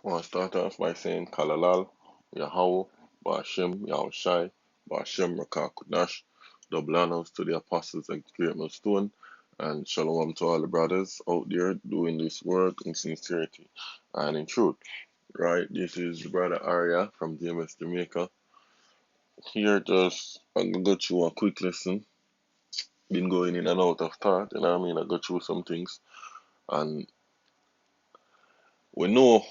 I want to start off by saying Kalalal, Yahweh, Ba'ashem, Yahushai, Ba'ashem, Rakakudash, double honors to the apostles and great millstone, and shalom to all the brothers out there doing this work in sincerity and in truth. Right, this is Brother Arya from DMS Jamaica. Here, I'm gonna go through a quick lesson. Been going in and out of thought, and I mean, I go through some things, and we know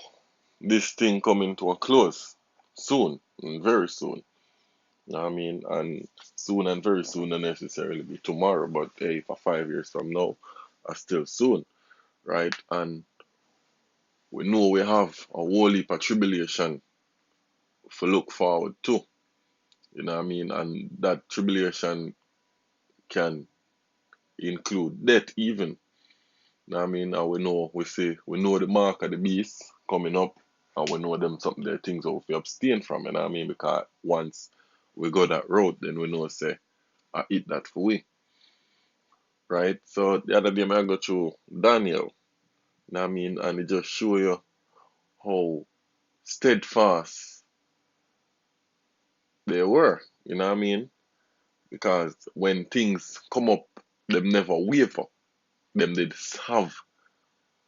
this thing coming to a close soon, very soon. I mean, and soon and very soon, not necessarily be tomorrow, but hey, for 5 years from now, are still soon, right? And we know we have a whole heap of tribulation to look forward to, you know what I mean? And that tribulation can include death, even, you know what I mean? And we know the mark of the beast coming up, and we know them something there things that we abstain from, you know what I mean? Because once we go that road, then we know, say, I eat that for we. Right? So the other day I go through Daniel, you know what I mean, and it just show you how steadfast they were, you know what I mean? Because when things come up, them never waver. Them did have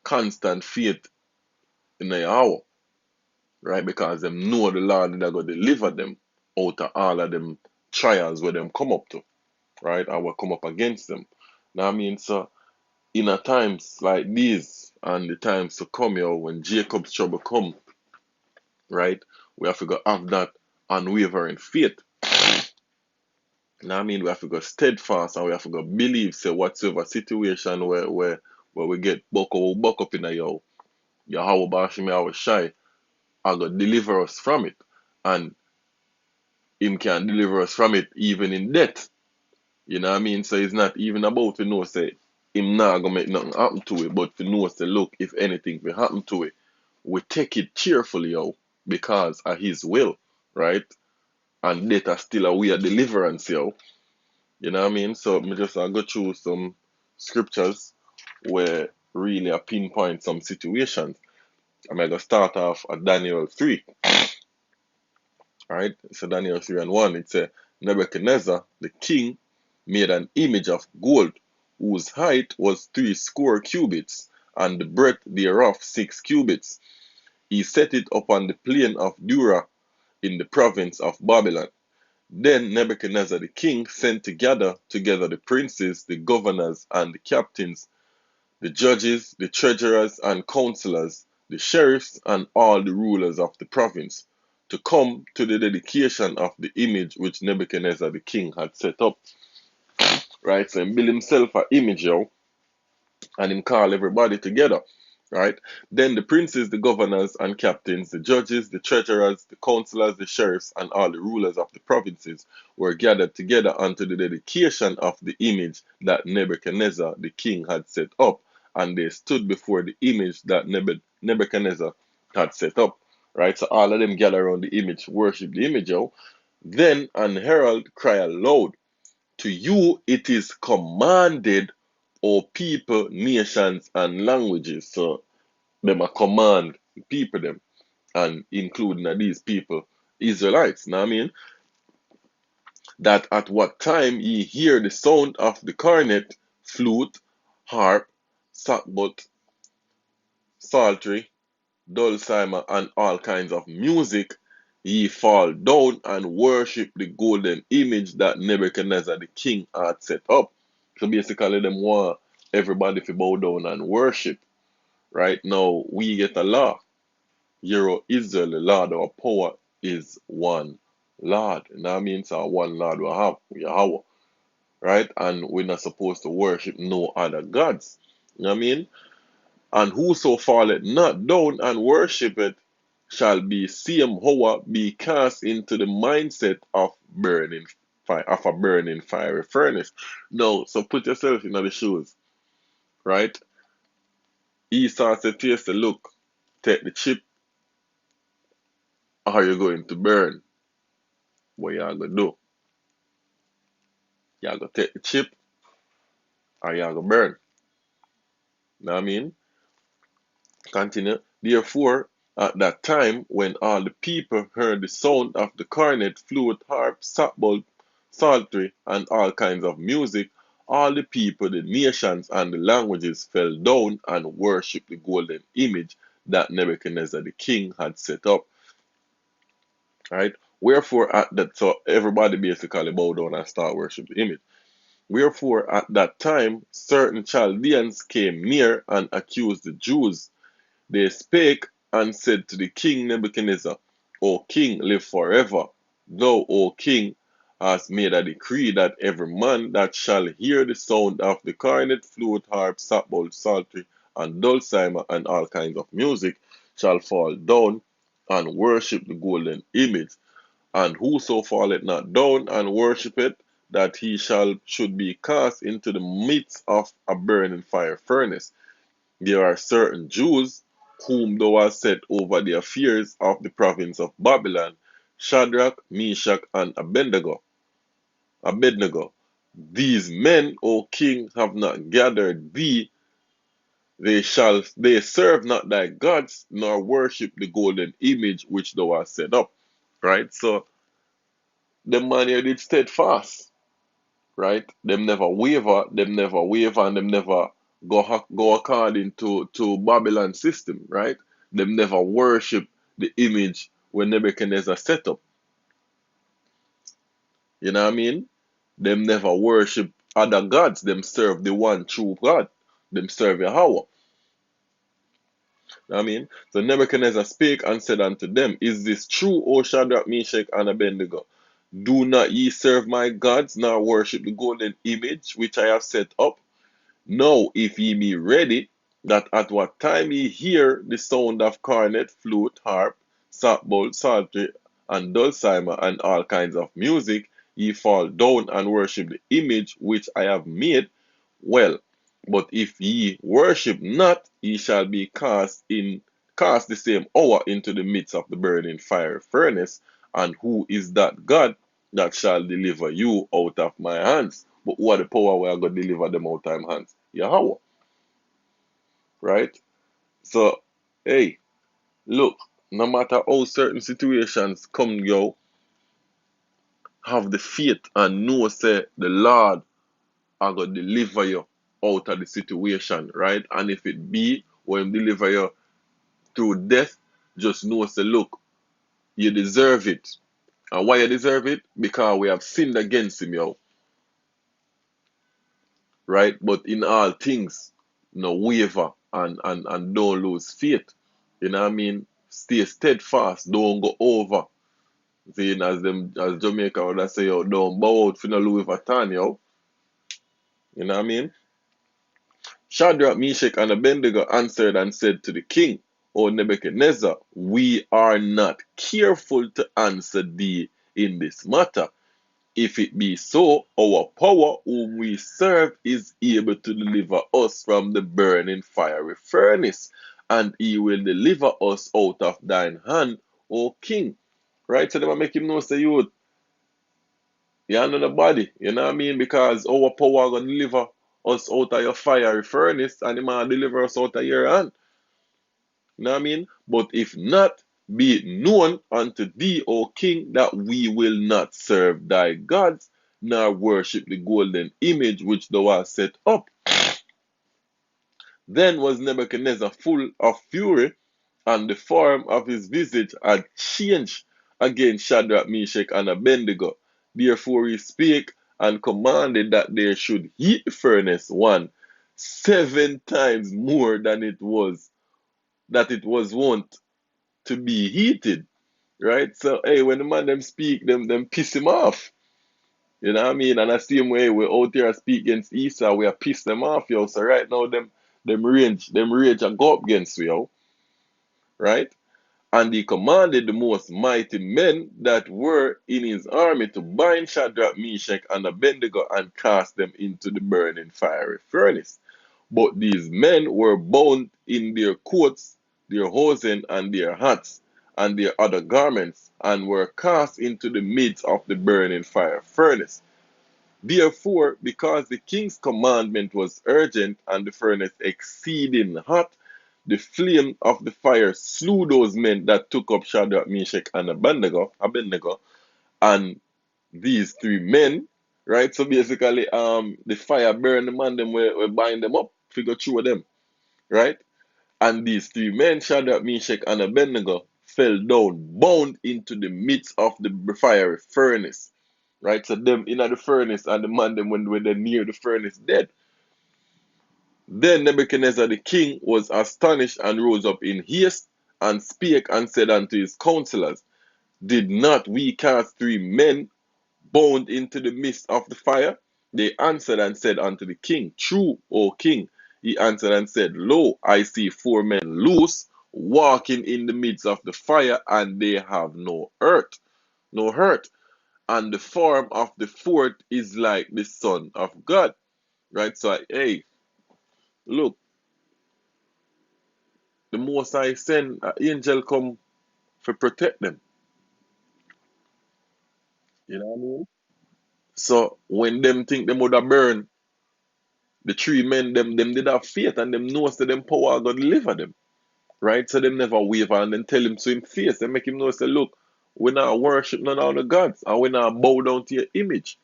constant faith in the hour, right? Because them know the Lord that gonna deliver them out of all of them trials where them come up to, right? And will come up against them. Know what I mean? So in a times like these and the times to come here when Jacob's trouble come, right? We have to go have that unwavering faith. Now I mean we have to go steadfast and we have to go believe say whatsoever situation where we get buck up in a Yahweh Bashim Yahweh Shai are gonna deliver us from it. And him can deliver us from it even in death. You know what I mean? So it's not even about to know say him not gonna make nothing happen to it, but to know say look, if anything will happen to it, we take it cheerfully because of his will, right? And death are still a way of deliverance, You know what I mean? So me just go through some scriptures where really I pinpoint some situations. I'm gonna start off at Daniel 3. Right? So Daniel 3 and 1, it says Nebuchadnezzar, the king, made an image of gold, whose height was 60 cubits, and the breadth thereof 6 cubits. He set it upon the plain of Dura in the province of Babylon. Then Nebuchadnezzar the king sent to gather together the princes, the governors, and the captains, the judges, the treasurers and counselors, the sheriffs, and all the rulers of the province, to come to the dedication of the image which Nebuchadnezzar the king had set up. Right? So he built himself an image, and him call everybody together. Right? Then the princes, the governors and captains, the judges, the treasurers, the counselors, the sheriffs, and all the rulers of the provinces were gathered together unto the dedication of the image that Nebuchadnezzar the king had set up. And they stood before the image that Nebuchadnezzar had set up. Right? So all of them gather around the image, worship the image, Then an herald cried aloud, to you it is commanded, O people, nations, and languages. So them a command people them, and including these people, Israelites. Now I mean that at what time ye hear the sound of the cornet, flute, harp, sackbut, psaltery, dulcimer, and all kinds of music, ye fall down and worship the golden image that Nebuchadnezzar the king had set up. So basically, them want everybody to bow down and worship. Right now, we get a law. Euro Israel, the Lord, our power is one Lord. And that means our one Lord we have, Yahweh. Right? And we're not supposed to worship no other gods. You know what I mean? And whoso falleth not down and worship it shall be same hour be cast into the mindset of burning fire, of a burning fiery furnace. Now, so put yourself in the shoes, right? Esau said to you, look, take the chip, or you're going to burn. What you are gonna do? You are gonna take the chip, or you are gonna burn. Know what I mean? Continue. Therefore, At that time, when all the people heard the sound of the cornet, flute, harp, sackbut, psaltery, and all kinds of music, all the people, the nations, and the languages fell down and worshipped the golden image that Nebuchadnezzar the king had set up. Right? Wherefore, at that, so everybody basically bowed down and start worshiping the image. Wherefore, at that time, certain Chaldeans came near and accused the Jews. They spake and said to the king Nebuchadnezzar, O king, live forever. Thou, O king, hast made a decree that every man that shall hear the sound of the cornet, flute, harp, sackbut, psaltery, and dulcimer, and all kinds of music, shall fall down and worship the golden image. And whoso falleth not down and worship it, that he should be cast into the midst of a burning fire furnace. There are certain Jews whom thou hast set over the affairs of the province of Babylon, Shadrach, Meshach, and Abednego. These men, O king, have not gathered thee. They serve not thy gods, nor worship the golden image which thou hast set up. Right? So the man here did steadfast. Right? Them never waver, and them never go according to Babylon system, right? Them never worship the image when Nebuchadnezzar set up. You know what I mean? Them never worship other gods. Them serve the one true God. Them serve Yahweh. You know what I mean? So Nebuchadnezzar spake and said unto them, Is this true, O Shadrach, Meshach, and Abednego? Do not ye serve my gods, nor worship the golden image which I have set up? Now, if ye be ready, that at what time ye hear the sound of cornet, flute, harp, sackbut, psaltery, and dulcimer, and all kinds of music, ye fall down and worship the image which I have made, well. But if ye worship not, ye shall be cast the same hour into the midst of the burning fire furnace. And who is that God that shall deliver you out of my hands? But what the power where I going to deliver them out of my hands? Yahweh. Right? So, hey, look, no matter how certain situations come, yo, have the faith and know say the Lord are going to deliver you out of the situation, right? And if it be when deliver you through death, just know say, look, you deserve it. And why you deserve it? Because we have sinned against him, yo. Right? But in all things, no waver and don't lose faith. You know what I mean? Stay steadfast, don't go over. Seeing as Jamaica would say, yo, don't bow out for no Louis Vuitton, yo. You know what I mean? Shadrach, Meshach, and Abednego answered and said to the king, O Nebuchadnezzar, we are not careful to answer thee in this matter. If it be so, our power whom we serve is able to deliver us from the burning fiery furnace, and he will deliver us out of thine hand, O king. Right? So they will make him know, say, you are not the body, you know what I mean? Because our power gonna deliver us out of your fiery furnace, and the man deliver us out of your hand. You know what I mean? But if not, be it known unto thee, O king, that we will not serve thy gods, nor worship the golden image which thou hast set up. Then was Nebuchadnezzar full of fury, and the form of his visage had changed against Shadrach, Meshach, and Abednego. Therefore he spake and commanded that they should heat the furnace 7 times more than it was wont to be heated. Right? So hey, when the man them speak, them piss him off. You know what I mean? And the same way we out here speak against Esau, we are piss them off, yo. So right now them rage and go up against we, yo. Right? And he commanded the most mighty men that were in his army to bind Shadrach, Meshach, and Abednego and cast them into the burning fiery furnace. But these men were bound in their coats, their hosen, and their hats, and their other garments, and were cast into the midst of the burning fire furnace. Therefore, because the king's commandment was urgent and the furnace exceeding hot, the flame of the fire slew those men that took up Shadrach, Meshach, and Abednego, and these three men, right? So basically, the fire burned the man, them we bind them up, figure through them, right? And these three men, Shadrach, Meshach, and Abednego, fell down, bound into the midst of the fiery furnace, right? So them in the furnace, and the man them when they're near the furnace dead. Then Nebuchadnezzar the king was astonished and rose up in haste and spake and said unto his counselors, did not we cast three men bound into the midst of the fire? They answered and said unto the king, true, O king. He answered and said, lo, I see four men loose, walking in the midst of the fire, and they have no hurt. And the form of the fourth is like the Son of God. Right? So, hey, look, the Most High send an angel come to protect them. You know what I mean? So, when them think them would have burned, the three men, them did have faith, and them know that them power God deliver them. Right? So them never waver and then tell him to him face. They make him know, say, look, we not worship none of the gods, and we not bow down to your image.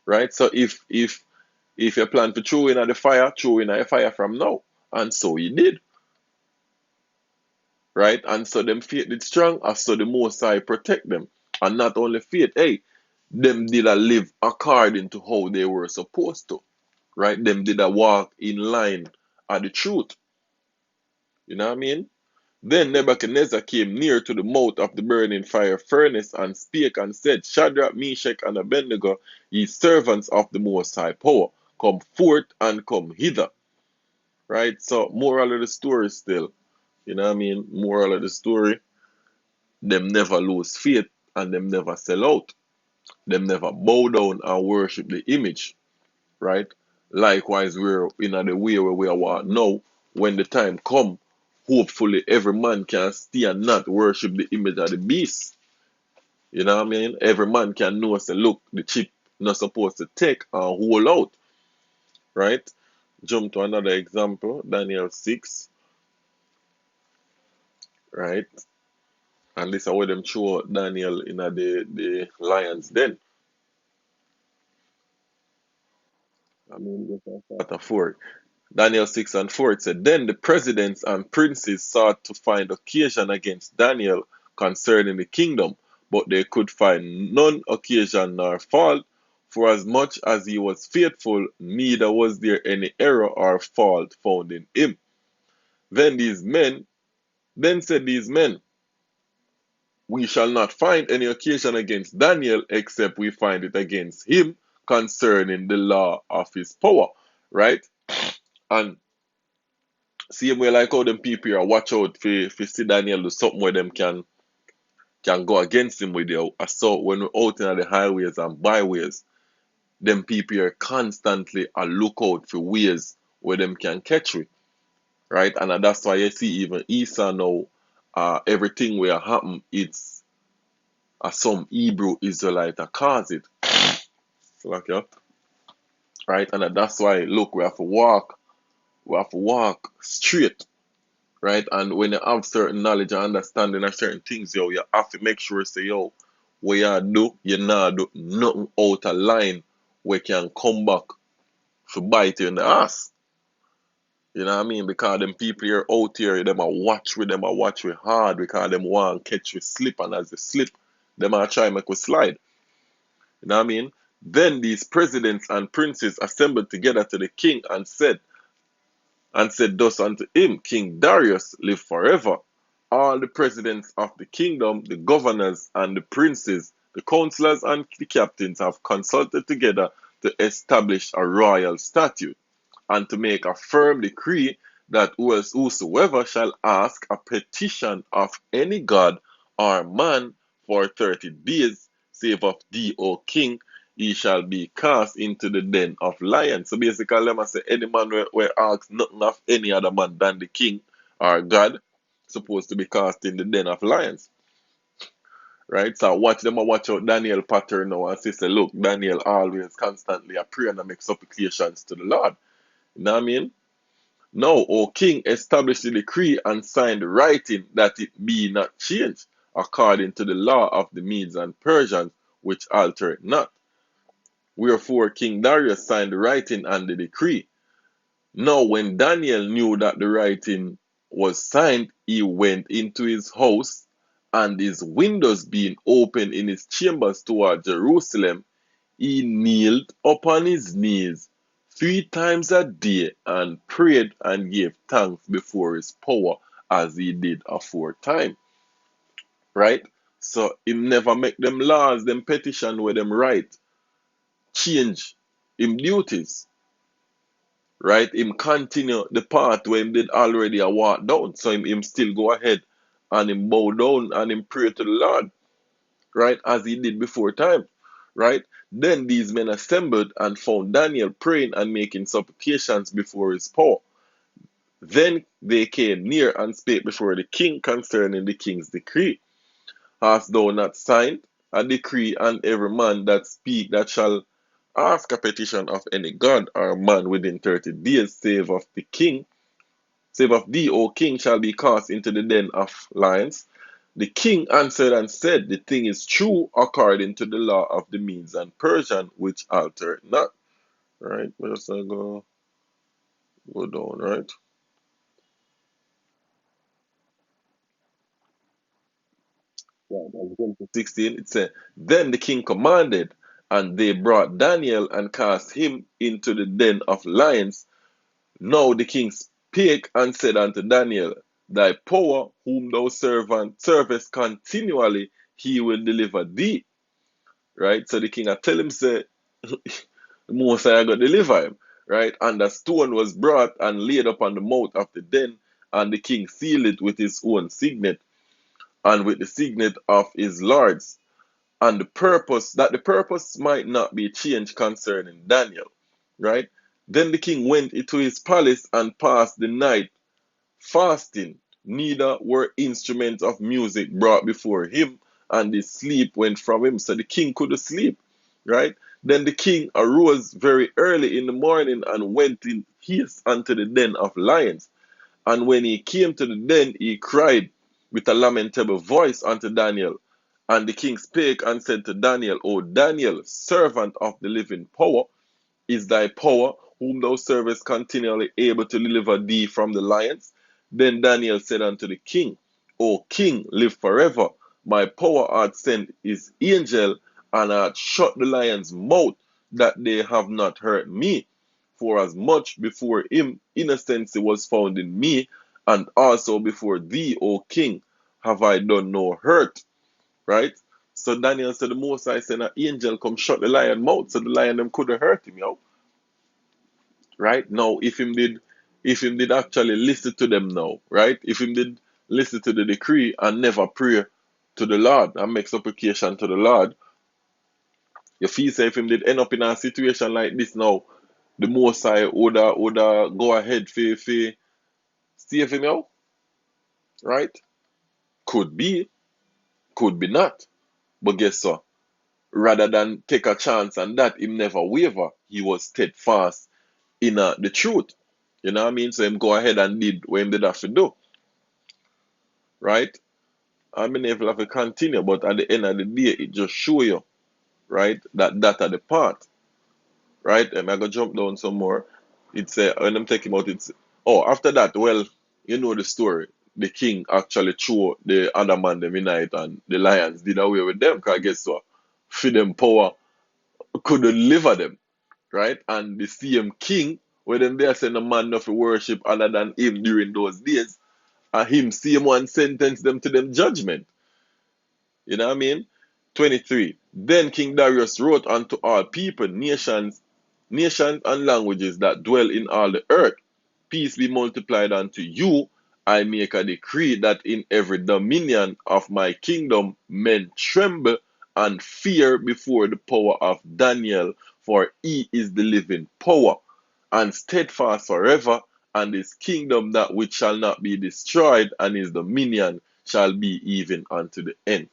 Right? So if you plan to throw in at the fire, throw in at the fire from now. And so he did. Right? And so them faith did strong, and so the Most High protect them. And not only faith, hey, them did a live according to how they were supposed to. Right? Them did a walk in line at the truth. You know what I mean? Then Nebuchadnezzar came near to the mouth of the burning fire furnace and spake and said, Shadrach, Meshach, and Abednego, ye servants of the Most High Power, come forth and come hither. Right? So, moral of the story still, you know what I mean? Moral of the story, them never lose faith and them never sell out. Them never bow down and worship the image. Right? Likewise, we're in the way where we are now. When the time come, hopefully every man can stay and not worship the image of the beast. You know what I mean? Every man can know, say, look, the chip not supposed to take and hold out. Right? Jump to another example, Daniel 6, right? And this is where them show Daniel in the lion's den. I mean, this is part of 4. Daniel 6 and 4, it said, then the presidents and princes sought to find occasion against Daniel concerning the kingdom, but they could find none occasion nor fault, for as much as he was faithful, neither was there any error or fault found in him. Then said these men, we shall not find any occasion against Daniel except we find it against him concerning the law of his power. Right? And same way like how them people here watch out for see Daniel do something where them can go against him with their assault when we're out in the highways and byways. Them people here constantly a look out for ways where them can catch we. Right? And that's why you see even Esau now, everything where happen, it's some Hebrew Israelite that cause it. Like, yeah. Right? And that's why look, we have to walk straight, right? And when you have certain knowledge and understanding of certain things, yo, you have to make sure, say, yo, what you do, you not do nothing out of line where can come back to bite you in the ass. You know what I mean? Because them people here out here, them a watch with hard because them want to catch we slip, and as they slip, them a try make we slide. You know what I mean? Then these presidents and princes assembled together to the king and said thus unto him, King Darius, live forever. All the presidents of the kingdom, the governors and the princes, the counselors and the captains have consulted together to establish a royal statute and to make a firm decree that whosoever shall ask a petition of any god or man for 30 days, save of thee, O king, he shall be cast into the den of lions. So basically, let me say, any man where asks nothing of any other man than the king or God, supposed to be cast in the den of lions. Right? So watch them and watch out Daniel pattern now and say, look, Daniel always constantly a pray and make supplications to the Lord. You know what I mean? Now, O king, establish the decree and sign the writing that it be not changed, according to the law of the Medes and Persians, which alter it not. Wherefore King Darius signed the writing and the decree. Now, when Daniel knew that the writing was signed, he went into his house, and his windows being open in his chambers toward Jerusalem, he kneeled upon his knees 3 times a day and prayed and gave thanks before his power as he did aforetime. Right? So him never make them laws, them petition where them right, change him duties. Right? Him continue the path where him did already a walk down. So him still go ahead and him bow down and him pray to the Lord, right, as he did before time, right? Then these men assembled and found Daniel praying and making supplications before his power. Then they came near and spake before the king concerning the king's decree. Hast thou not signed a decree, and every man that speak that shall ask a petition of any god or man within 30 days, save of thee, O king, shall be cast into the den of lions. The king answered and said, the thing is true according to the law of the Medes and Persian, which alter not. Right? Let's go down, right? Right, 16, it said, then the king commanded, and they brought Daniel and cast him into the den of lions. Now the king spake and said unto Daniel, thy power, whom thou servest continually, he will deliver thee. Right? So the king I tell him, say, Mosiah got deliver him, right? And the stone was brought and laid upon the mouth of the den, and the king sealed it with his own signet and with the signet of his lords, and the purpose might not be changed concerning Daniel, right? Then the king went into his palace and passed the night fasting, neither were instruments of music brought before him, and his sleep went from him. So the king couldn't sleep, right? Then the king arose very early in the morning and went in haste unto the den of lions. And when he came to the den, he cried with a lamentable voice unto Daniel. And the king spake and said to Daniel, O Daniel, servant of the living power, is thy power, whom thou servest continually, able to deliver thee from the lions? Then Daniel said unto the king, O king, live forever. My power hath sent his angel, and hath shut the lions' mouth, that they have not hurt me. For as much before him innocency was found in me, and also before thee, O king, have I done no hurt. Right? So Daniel said, the Most High sent an angel come shut the lion mouth, so the lion them couldn't hurt him, yo. Right now, if him did actually listen to them now, right, if him did listen to the decree and never pray to the Lord and make supplication to the Lord, you feel say if him did end up in a situation like this now, the Most High would go ahead for save him out, right? Could be not, but guess what, rather than take a chance and that, him never waver, he was steadfast in the truth. You know what I mean? So him go ahead and did what him did have to do, right? I mean, if you have to continue, but at the end of the day, it just show you, right, that are the part, right? And I go jump down some more. It's when I'm talking about it's after that, well, you know the story. The king actually threw the other man them in night, and the lions did away with them. Cause guess what? For them power could deliver them, right? And the same king, where them there send a man not to worship other than him during those days, and him same one sentence them to them judgment. You know what I mean? 23. Then King Darius wrote unto all people, nations and languages that dwell in all the earth, peace be multiplied unto you. I make a decree that in every dominion of my kingdom men tremble and fear before the power of Daniel, for he is the living power, and steadfast forever, and his kingdom that which shall not be destroyed, and his dominion shall be even unto the end.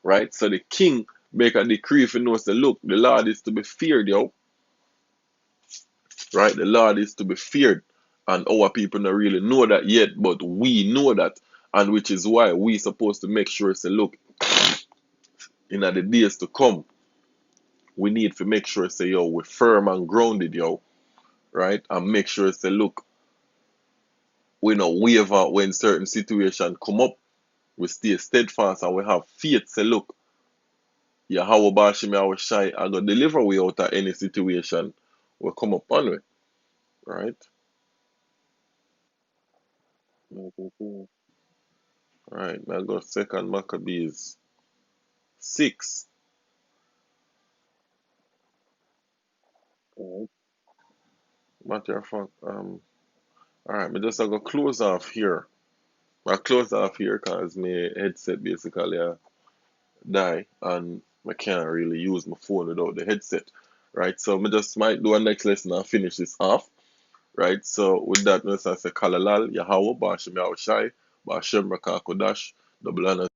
Right? So the king make a decree if he knows the look, the Lord is to be feared, yo. Right? The Lord is to be feared. And our people don't really know that yet, but we know that. And which is why we supposed to make sure, say, look, in the days to come, we need to make sure, say, yo, we're firm and grounded, yo, right? And make sure, say, look, we don't waver when certain situations come up. We stay steadfast and we have faith, say, look, Yahweh Bashim Yahweh Shai, I'm going to deliver we out of any situation we come upon with, right? Right, now go second Maccabees 6. Alright. Matter of fact, alright, me just gonna close off here. I close off here because my headset basically die and I can't really use my phone without the headset. Right, so me just might do a next lesson and finish this off. Right, so with that, I say Kalalal, Yahweh, Bashim Yahweh Shai, Bashem Rakakodash, double honor